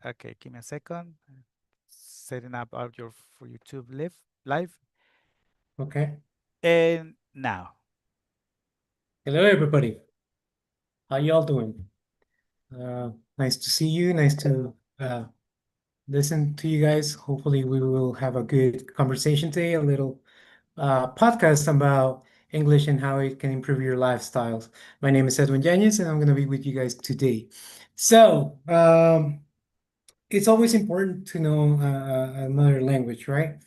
Okay, give me a second. Setting up audio for YouTube live. Okay. And now. Hello, everybody. How y'all doing? Nice to see you. Nice to listen to you guys. Hopefully, we will have a good conversation today, a little podcast about English and how it can improve your lifestyles. My name is Edwin Yanez, and I'm going to be with you guys today. So, it's always important to know another language, right?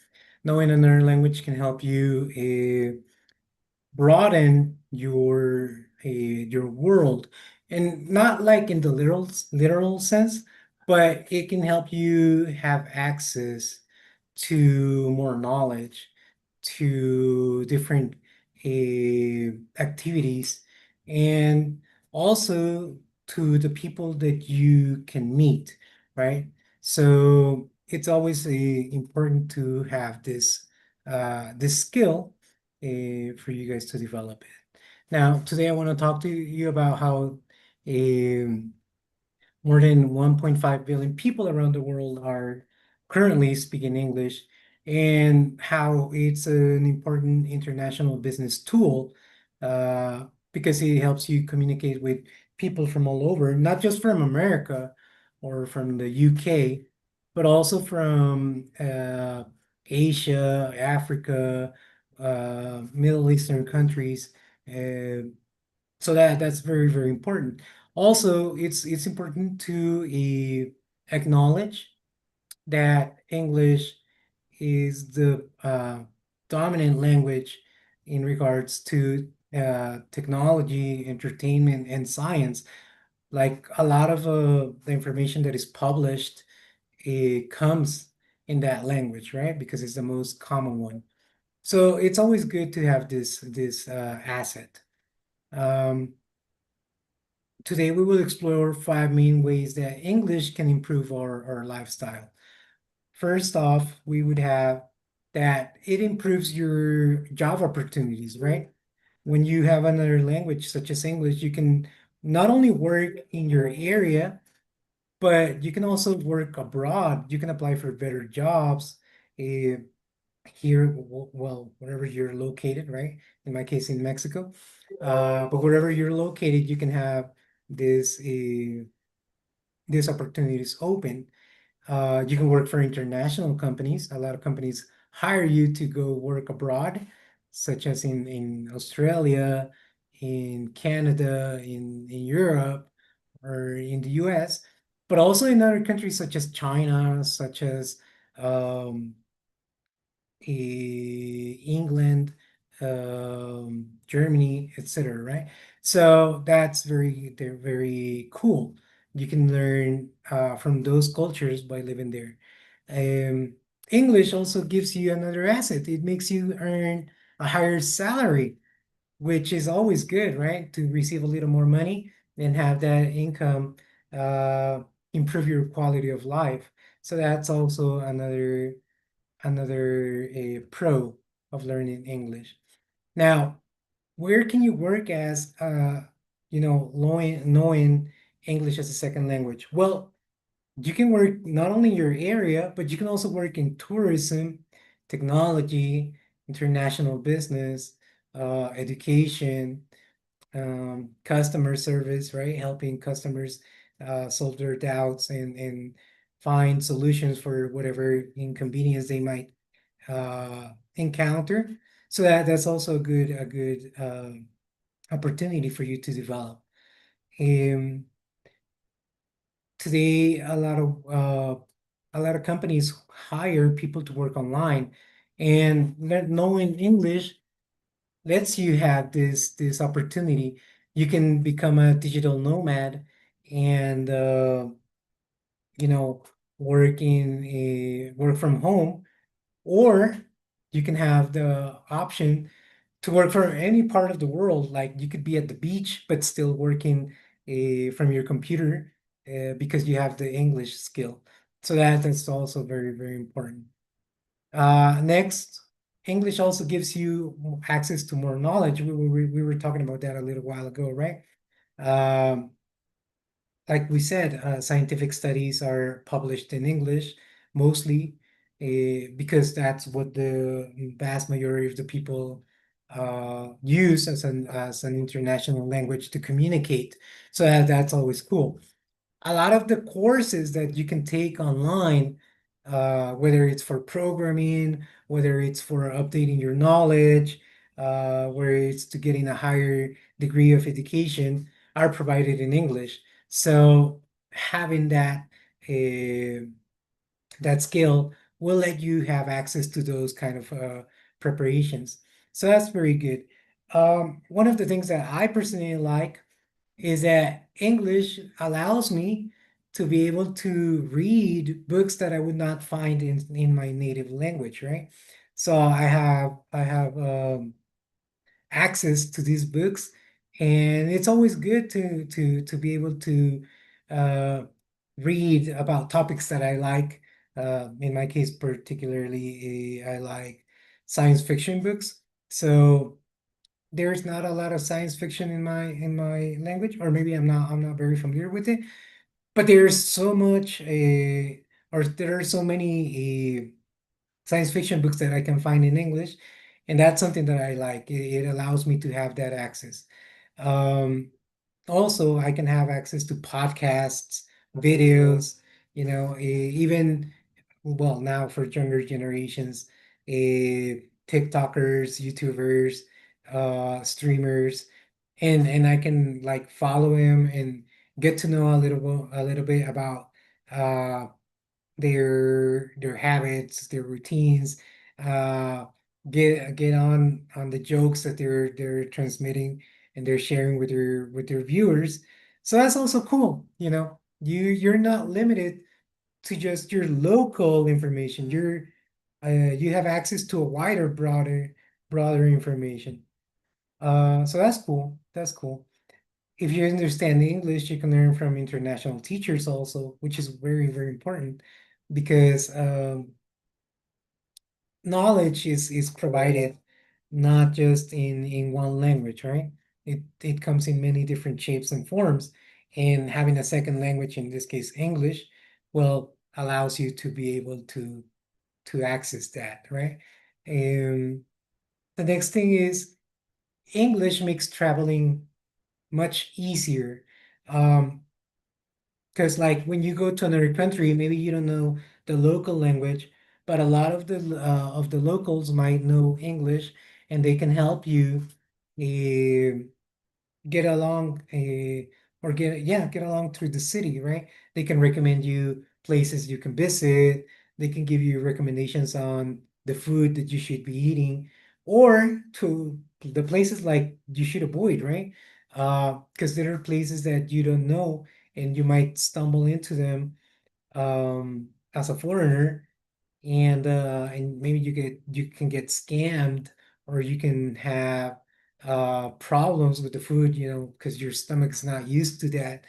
Knowing another language can help you broaden your world, and not like in the literal sense, but it can help you have access to more knowledge, to different activities, and also to the people that you can meet, right? So it's always important to have this skill for you guys to develop it. Now, today I want to talk to you about how um, more than 1.5 billion people around the world are currently speaking English, and how it's an important international business tool, because it helps you communicate with people from all over, not just from America or from the UK, but also from Asia, Africa, Middle Eastern countries. Uh, so that's very, very important. Also, it's important to acknowledge that English is the dominant language in regards to technology, entertainment, and science. Like a lot of the information that is published, it comes in that language, right? Because it's the most common one. So it's always good to have this asset. Um, Today, we will explore 5 main ways that English can improve our lifestyle. First off, we would have that it improves your job opportunities, right? When you have another language such as English, you can not only work in your area, but you can also work abroad. You can apply for better jobs eh, here, well, wherever you're located, right? In my case, in Mexico. But wherever you're located, you can have this these opportunities open. You can work for international companies. A lot of companies hire you to go work abroad, such as in Australia, in Canada, in Europe, or in the US, but also in other countries such as China, such as um, England, Germany, etc. Right? So they're very cool. You can learn from those cultures by living there. Um, English also gives you another asset. It makes you earn a higher salary, which is always good, right? To receive a little more money and have that income uh, improve your quality of life. So that's also another a pro of learning English. Now, where can you work as knowing English as a second language? Well, you can work not only in your area, but you can also work in tourism, technology, international business, education, customer service, right? Helping customers solve their doubts and find solutions for whatever inconvenience they might encounter. So that's also a good opportunity for you to develop. Um, Today, a lot of companies hire people to work online, and knowing English lets you have this opportunity. You can become a digital nomad and you know work from home, or you can have the option to work from any part of the world. Like you could be at the beach, but still working from your computer because you have the English skill. So that's also very, very important. Next, English also gives you access to more knowledge. We were talking about that a little while ago, right? Um, like we said, scientific studies are published in English mostly, because that's what the vast majority of the people use as an international language to communicate. So that's always cool. A lot of the courses that you can take online, whether it's for programming, whether it's for updating your knowledge, where it's to getting a higher degree of education, are provided in English. So having uh, that skill will let you have access to those kind of preparations. So that's very good. One of the things that I personally like is that English allows me to be able to read books that I would not find in my native language, right? So I have access to these books, and it's always good to be able to uh, read about topics that I like. In my case, particularly, I like science fiction books. So there's not a lot of science fiction in my language, or maybe I'm not very familiar with it. But there's so much, or there are so many science fiction books that I can find in English, and that's something that I like. It allows me to have that access. Um, Also, I can have access to podcasts, videos, even, well, now for younger generations, TikTokers, YouTubers, streamers, and I can like follow him and get to know a little bit about uh their habits, their routines, uh, get on the jokes that they're transmitting and they're sharing with their viewers. So that's also cool. You're not limited to just your local information. You have access to a wider, broader information. So that's cool. That's cool. If you understand English, you can learn from international teachers also, which is very, very important because knowledge is provided not just in one language, right? It comes in many different shapes and forms, and having a second language, in this case English, well, allows you to be able to access that, right? And the next thing is English makes traveling much easier. Um, Because like when you go to another country, maybe you don't know the local language, but a lot of the locals might know English, and they can help you uh, get along, or get along through the city, right? They can recommend you places you can visit. They can give you recommendations on the food that you should be eating, or to the places like you should avoid, right? Because there are places that you don't know, and you might stumble into them as a foreigner, and maybe you can get scammed, or you can have problems with the food, because your stomach's not used to that.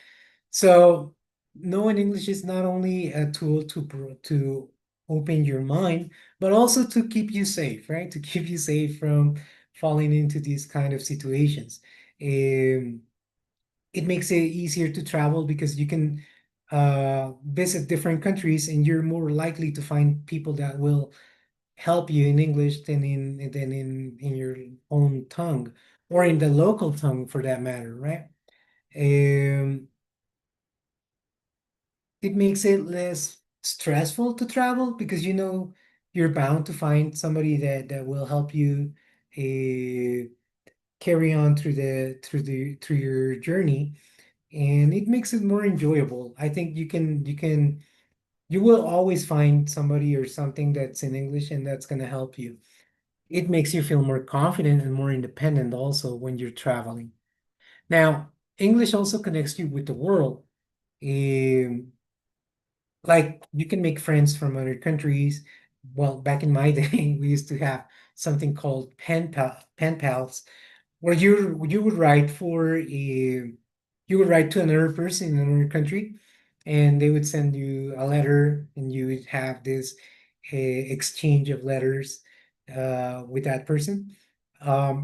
So knowing English is not only a tool to open your mind, but also to keep you safe, right? To keep you safe from falling into these kind of situations. Um, it makes it easier to travel because you can visit different countries, and you're more likely to find people that will help you in English than in your own tongue, or in the local tongue for that matter, right? Um, it makes it less stressful to travel because you're bound to find somebody that will help you uh, carry on through your journey, and it makes it more enjoyable. I think you will always find somebody or something that's in English, and that's going to help you. It makes you feel more confident and more independent also when you're traveling. Now, English also connects you with the world. Um, like you can make friends from other countries. Well, back in my day, we used to have something called pen pals, where you would write you would write to another person in another country, and they would send you a letter, and you would have this exchange of letters with that person.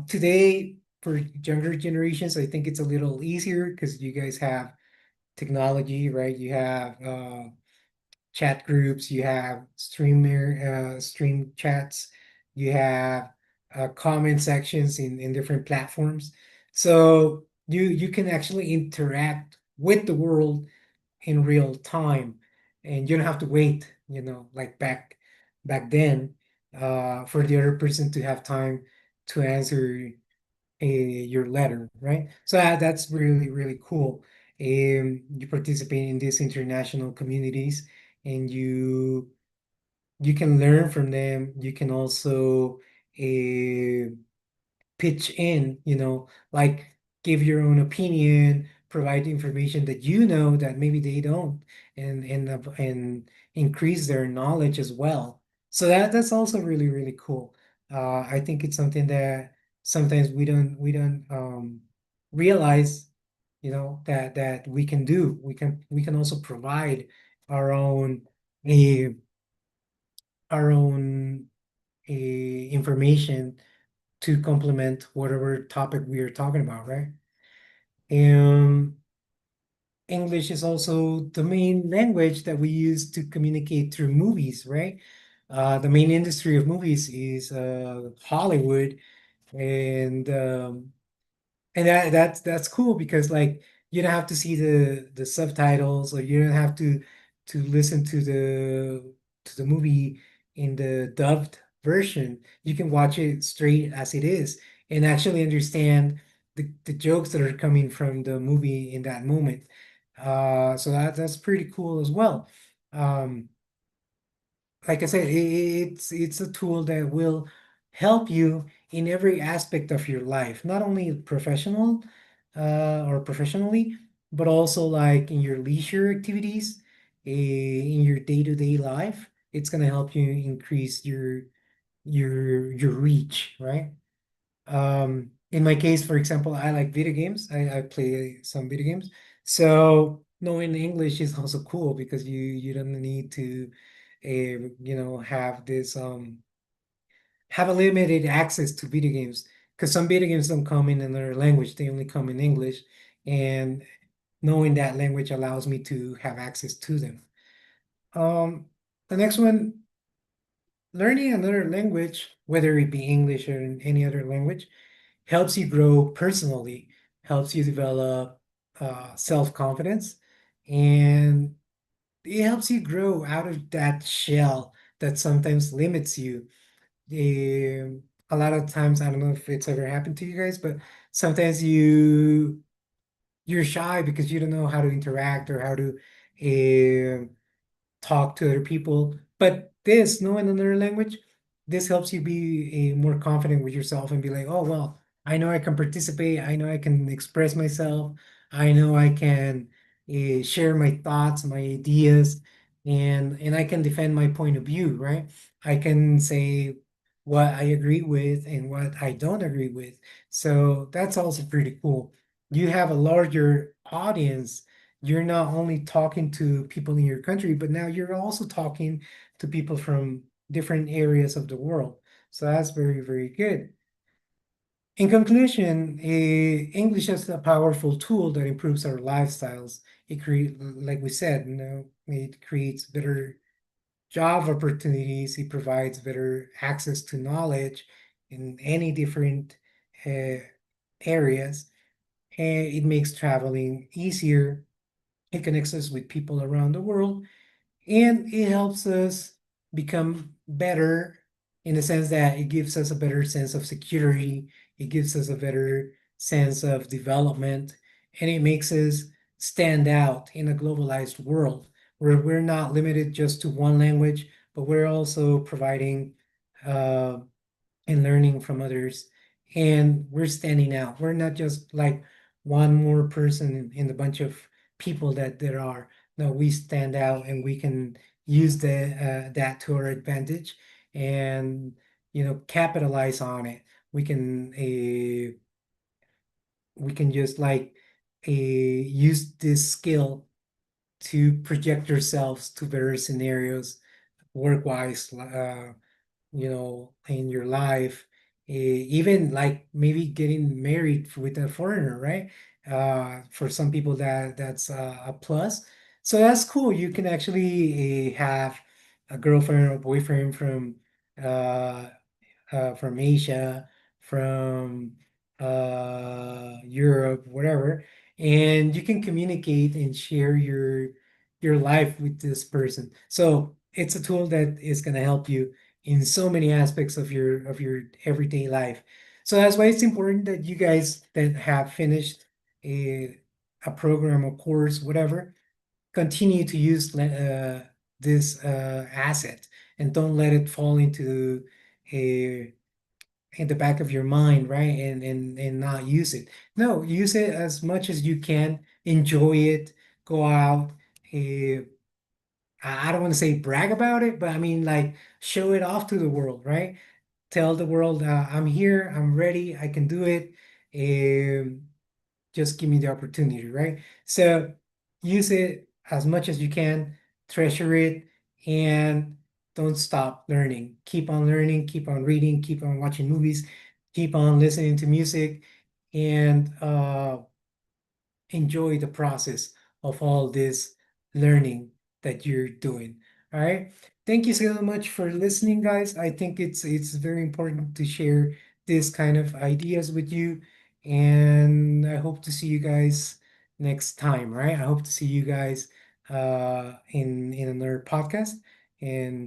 Today, for younger generations, I think it's a little easier because you guys have technology, right? You have chat groups, you have stream chats, you have comment sections in different platforms. So you can actually interact with the world in real time, and you don't have to wait, like back then, for the other person to have time to answer your letter, right? So that's really, really cool. You participate in these international communities, and you can learn from them. You can also uh, pitch in, like give your own opinion, provide information that you know that maybe they don't, and increase their knowledge as well. So that's also really, really cool. I think it's something that sometimes we don't realize, that we can do. We can also provide our own uh, our own information to complement whatever topic we are talking about, right? Um, English is also the main language that we use to communicate through movies, right? The main industry of movies is Hollywood, and that's cool because like you don't have to see the subtitles, or you don't have to listen to the movie in the dubbed version. You can watch it straight as it is and actually understand the jokes that are coming from the movie in that moment. So that's pretty cool as well. Um, like I said, it's a tool that will help you in every aspect of your life, not only professional or professionally, but also like in your leisure activities, in your day-to-day life. It's gonna help you increase your reach, right? In my case, for example, I like video games. I play some video games. So knowing English is also cool because you don't need to have this have a limited access to video games, because some video games don't come in another language, they only come in English, and knowing that language allows me to have access to them. Um, the next one, learning another language, whether it be English or in any other language, helps you grow personally, helps you develop self-confidence, and it helps you grow out of that shell that sometimes limits you. A lot of times, I don't know if it's ever happened to you guys, but sometimes you're shy because you don't know how to interact or how to talk to other people. But this, knowing another language, this helps you be more confident with yourself and be like, oh, well, I know I can participate. I know I can express myself. I know I can share my thoughts, my ideas, and I can defend my point of view, right? I can say what I agree with and what I don't agree with. So that's also pretty cool. You have a larger audience. You're not only talking to people in your country, but now you're also talking to people from different areas of the world. So that's very, very good. In conclusion, English is a powerful tool that improves our lifestyles. Like we said, it creates better job opportunities. It provides better access to knowledge in any different uh, areas. And it makes traveling easier. It connects us with people around the world, and it helps us become better in the sense that it gives us a better sense of security, it gives us a better sense of development, and it makes us stand out in a globalized world where we're not limited just to one language, but we're also providing uh, and learning from others, and we're standing out. We're not just like one more person in the bunch of people that there are. No, we stand out, and we can use that to our advantage, and capitalize on it. We can just like use this skill to project ourselves to better scenarios, work-wise, in your life, even like maybe getting married with a foreigner, right? For some people that's a plus. So that's cool. You can actually have a girlfriend or boyfriend uh, from Asia, from Europe, whatever, and you can communicate and share your life with this person. So it's a tool that is going to help you in so many aspects of your everyday life. So that's why it's important that you guys that have finished a program, a course, whatever, continue to use this asset and don't let it fall into a in the back of your mind, right? And not use it. No, use it as much as you can. Enjoy it. Go out. Uh, I don't want to say brag about it, but I mean like show it off to the world, right? Tell the world, I'm here, I'm ready, I can do it. Um, just give me the opportunity, right? So use it as much as you can, treasure it, and don't stop learning. Keep on learning, keep on reading, keep on watching movies, keep on listening to music, and enjoy the process of all this learning that you're doing. All right. Thank you so much for listening, guys. I think it's very important to share this kind of ideas with you. And I hope to see you guys next time, right? I hope to see you guys in another podcast. And